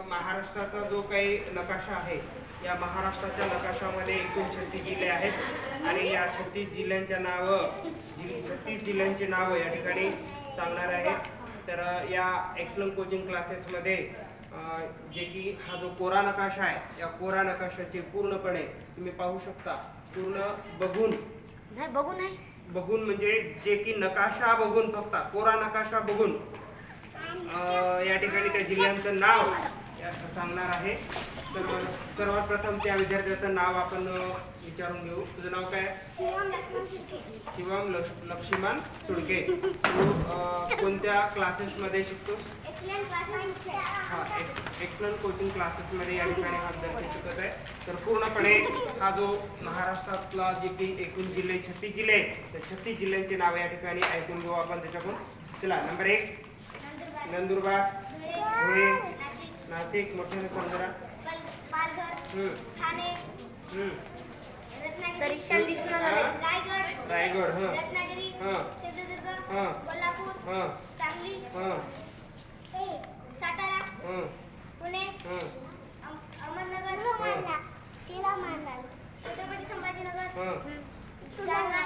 महाराष्ट्राचा जो काही नकाशा आहे, या महाराष्ट्राच्या नकाशामध्ये एकूण 36 जिल्हे आहेत आणि या 36 जिल्ह्यांची नावं या ठिकाणी सांगणार आहेत. तर या एक्सलंट कोचिंग क्लासेसमध्ये जे की हा जो कोरा नकाशा आहे, या कोरा नकाशाचे पूर्णपणे तुम्ही पाहू शकता. पूर्ण बघून म्हणजे जे की नकाशा बघून, फक्त कोरा नकाशा बघून या ठिकाणी त्या जिल्ह्यांचं नाव सांगणार आहे. तर सर्वात प्रथम त्या विद्यार्थ्याचं नाव आपण विचारून घेऊ. तुझं नाव काय? शिवम लक्ष्मण सुडके. तू कोणत्या क्लासेसमध्ये शिकतोस? एक्सलंट कोचिंग क्लासेसमध्ये या ठिकाणी हा विद्यार्थी शिकत आहे. तर पूर्णपणे हा जो महाराष्ट्रातला जे की एकूण जिल्हे 36 जिल्हे आहेत, त्या 36 जिल्ह्यांची नाव या ठिकाणी ऐकून घेऊ आपण त्याच्याकडून. चला, नंबर 1 नंदुरबार, धुळे, नाशिक, मोठ्याने समजा, रायगड, रत्नागिरी, सिंधुदुर्ग, कोल्हापूर, सांगली, सातारा, पुणे, अहमदनगर, छत्रपती संभाजीनगर, जालना,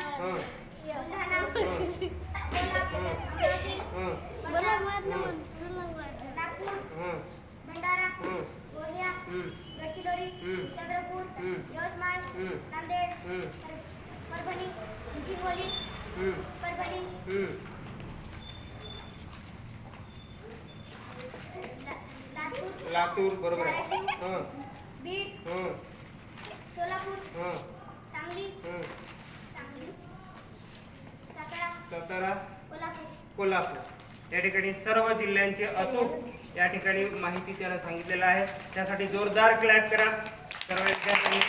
बुलढाणा, नागपूर, भंडारा, गोंदिया, गडचिरोली, चंद्रपूर, यवतमाळ, नांदेड, परभणी, हिंगोली, परभणी, लातूर, बरोबर आहे, बीड, सोलापूर, सांगली, सातारा, कोल्हापूर. या ठिकाणी सर्व जिल्ह्यांचे अचूक या ठिकाणी माहिती त्याला सांगितलेलं आहे. त्यासाठी जोरदार क्लॅप करा सर्व विद्यार्थ्यांनी.